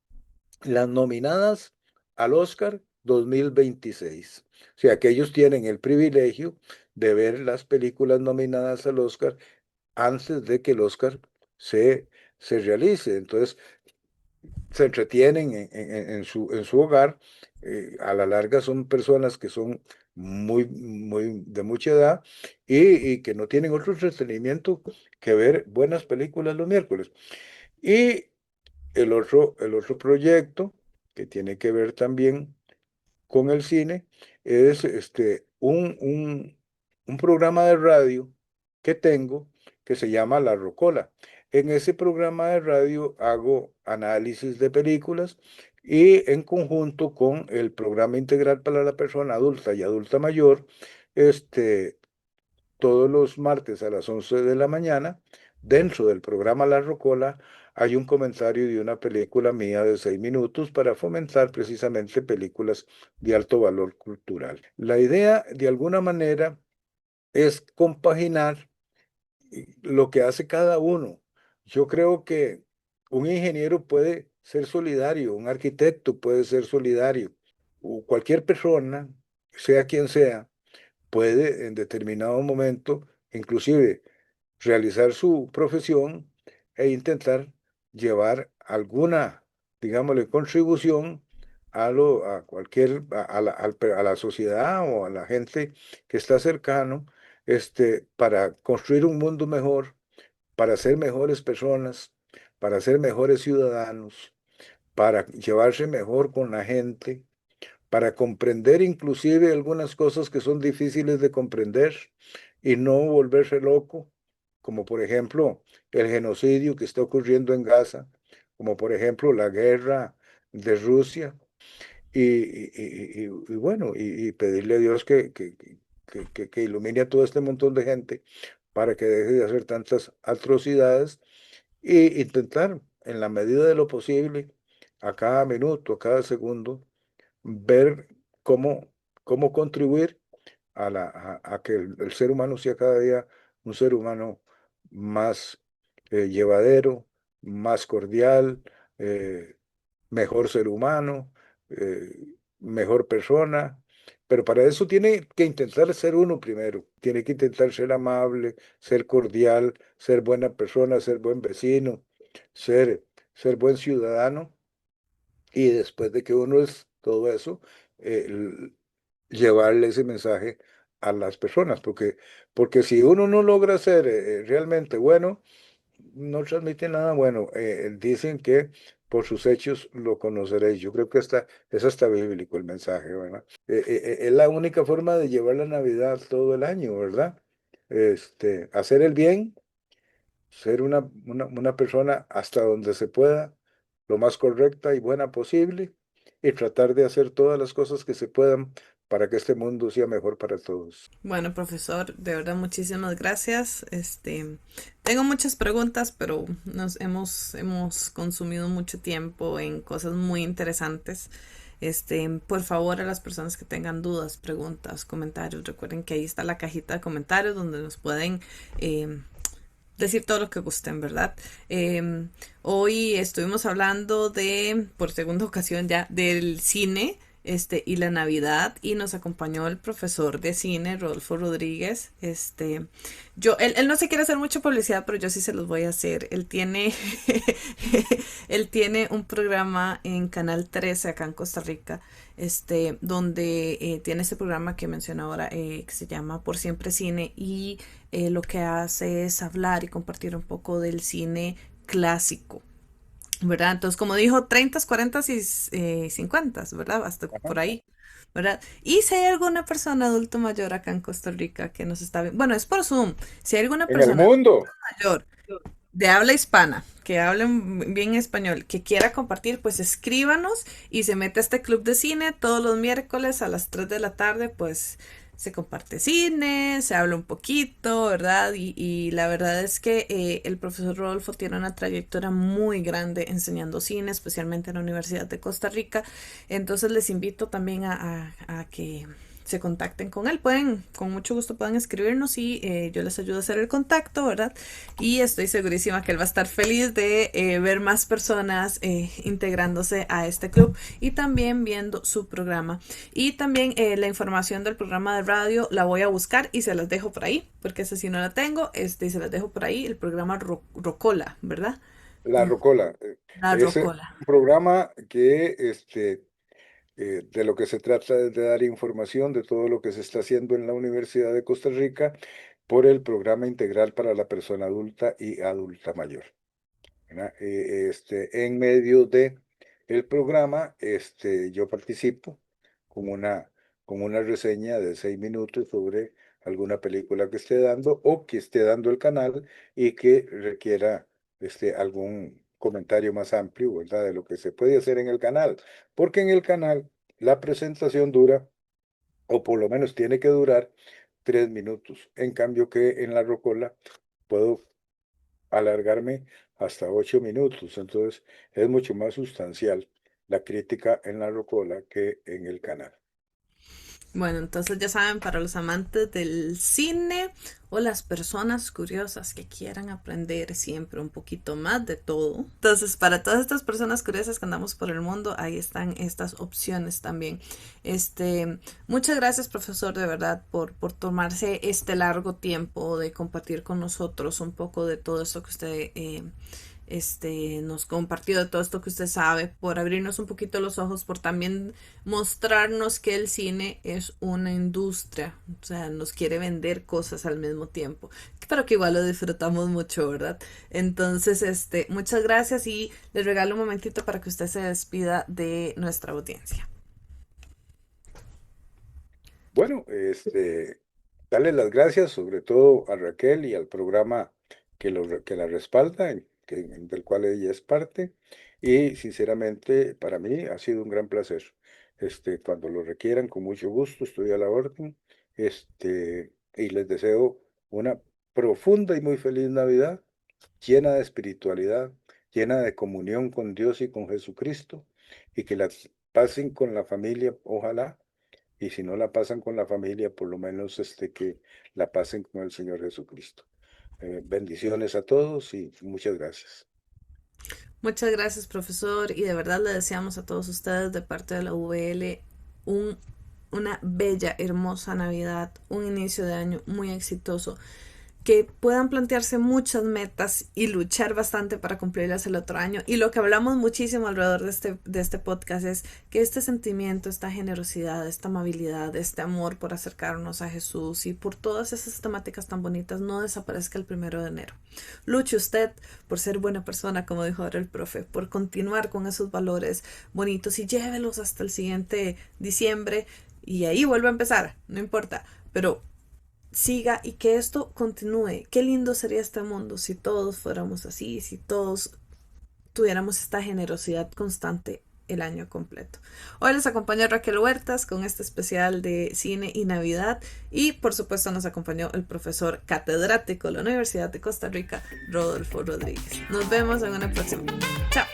las nominadas al Oscar 2026. O sea, que ellos tienen el privilegio de ver las películas nominadas al Oscar antes de que el Oscar se, se realice. Entonces, se entretienen en su hogar. A la larga son personas que son muy de mucha edad y que no tienen otro entretenimiento que ver buenas películas los miércoles. Y el otro proyecto que tiene que ver también con el cine es un programa de radio que tengo que se llama La Rocola. En ese programa de radio hago análisis de películas y en conjunto con el programa integral para la persona adulta y adulta mayor, este, todos los martes a las 11 de la mañana, dentro del programa La Rocola, hay un comentario de una película mía de 6 minutos para fomentar precisamente películas de alto valor cultural. La idea, de alguna manera, es compaginar lo que hace cada uno. Yo creo que un ingeniero puede ser solidario, un arquitecto puede ser solidario, o cualquier persona, sea quien sea, puede en determinado momento, inclusive realizar su profesión e intentar llevar alguna, digámosle, contribución a cualquier, a la sociedad o a la gente que está cercano, para construir un mundo mejor, para ser mejores personas, para ser mejores ciudadanos, para llevarse mejor con la gente, para comprender inclusive algunas cosas que son difíciles de comprender y no volverse loco, como por ejemplo el genocidio que está ocurriendo en Gaza, como por ejemplo la guerra de Rusia, y bueno, y pedirle a Dios que ilumine a todo este montón de gente para que deje de hacer tantas atrocidades e intentar, en la medida de lo posible, a cada minuto, a cada segundo, ver cómo, cómo contribuir a que el ser humano sea cada día un ser humano más llevadero, más cordial, eh, mejor ser humano, mejor persona. Pero para eso tiene que intentar ser uno primero, tiene que intentar ser amable, ser cordial, ser buena persona, ser buen vecino, ser buen ciudadano. Y después de que uno es todo eso, llevarle ese mensaje a las personas, porque si uno no logra ser realmente bueno, no transmite nada bueno. Dicen que por sus hechos lo conoceréis. Yo creo que es hasta bíblico el mensaje, ¿verdad? Es la única forma de llevar la Navidad todo el año, ¿verdad? Hacer el bien, ser una persona hasta donde se pueda, lo más correcta y buena posible, y tratar de hacer todas las cosas que se puedan para que este mundo sea mejor para todos. Bueno, profesor, de verdad muchísimas gracias. Tengo muchas preguntas, pero nos hemos consumido mucho tiempo en cosas muy interesantes. Por favor, a las personas que tengan dudas, preguntas, comentarios, recuerden que ahí está la cajita de comentarios donde nos pueden decir todo lo que gusten, ¿verdad? Hoy estuvimos hablando por segunda ocasión ya, del cine. Y la Navidad, y nos acompañó el profesor de cine, Rodolfo Rodríguez. Él no se quiere hacer mucha publicidad, pero yo sí se los voy a hacer. Él tiene, él tiene un programa en Canal 13 acá en Costa Rica, donde tiene este programa que mencioné ahora, que se llama Por Siempre Cine, y lo que hace es hablar y compartir un poco del cine clásico, ¿verdad? Entonces, como dijo, 30, 40 y 50, ¿verdad? Hasta Ajá. por ahí, ¿verdad? Y si hay alguna persona adulto mayor acá en Costa Rica que nos está viendo, bueno, es por Zoom, si hay alguna En el persona mundo. mayor de habla hispana, que hablen bien español, que quiera compartir, pues escríbanos y se mete a este club de cine todos los miércoles a las 3 de la tarde, pues se comparte cine, se habla un poquito, ¿verdad? Y la verdad es que el profesor Rodolfo tiene una trayectoria muy grande enseñando cine, especialmente en la Universidad de Costa Rica. Entonces les invito también a que se contacten con él. Con mucho gusto pueden escribirnos y yo les ayudo a hacer el contacto, ¿verdad? Y estoy segurísima que él va a estar feliz de ver más personas integrándose a este club y también viendo su programa. Y también la información del programa de radio la voy a buscar y se las dejo por ahí, porque esa sí no la tengo, se las dejo por ahí, el programa Rocola, ¿verdad? La Rocola. La Es Rocola. un programa que de lo que se trata es de dar información de todo lo que se está haciendo en la Universidad de Costa Rica por el Programa Integral para la Persona Adulta y Adulta Mayor, ¿verdad? En medio de el programa, yo participo con con una reseña de 6 minutos sobre alguna película que esté dando o que esté dando el canal y que requiera algún comentario más amplio, ¿verdad? De lo que se puede hacer en el canal, porque en el canal la presentación dura, o por lo menos tiene que durar, 3 minutos. En cambio que en la Rocola puedo alargarme hasta 8 minutos. Entonces es mucho más sustancial la crítica en la Rocola que en el canal. Bueno, entonces ya saben, para los amantes del cine o las personas curiosas que quieran aprender siempre un poquito más de todo. Entonces, para todas estas personas curiosas que andamos por el mundo, ahí están estas opciones también. Muchas gracias, profesor, de verdad, por tomarse este largo tiempo de compartir con nosotros un poco de todo esto que usted nos compartió, de todo esto que usted sabe, por abrirnos un poquito los ojos, por también mostrarnos que el cine es una industria, o sea, nos quiere vender cosas al mismo tiempo, pero que igual lo disfrutamos mucho, ¿verdad? Entonces, muchas gracias y les regalo un momentito para que usted se despida de nuestra audiencia. Bueno, darle las gracias sobre todo a Raquel y al programa que la respalda, del cual ella es parte, y sinceramente para mí ha sido un gran placer. Cuando lo requieran, con mucho gusto, estoy a la orden, y les deseo una profunda y muy feliz Navidad, llena de espiritualidad, llena de comunión con Dios y con Jesucristo, y que la pasen con la familia, ojalá, y si no la pasan con la familia, por lo menos que la pasen con el Señor Jesucristo. Bendiciones a todos y muchas gracias. Muchas gracias, profesor, y de verdad le deseamos a todos ustedes de parte de la UVL una bella, hermosa Navidad, un inicio de año muy exitoso, que puedan plantearse muchas metas y luchar bastante para cumplirlas el otro año. Y lo que hablamos muchísimo alrededor de este podcast es que este sentimiento, esta generosidad, esta amabilidad, este amor por acercarnos a Jesús y por todas esas temáticas tan bonitas no desaparezca el 1 de enero. Luche usted por ser buena persona, como dijo ahora el profe, por continuar con esos valores bonitos y llévelos hasta el siguiente diciembre y ahí vuelve a empezar, no importa, pero siga y que esto continúe. Qué lindo sería este mundo si todos fuéramos así, si todos tuviéramos esta generosidad constante el año completo. Hoy les acompañó Raquel Huertas con este especial de cine y Navidad, y por supuesto nos acompañó el profesor catedrático de la Universidad de Costa Rica, Rodolfo Rodríguez. Nos vemos en una próxima. Chao.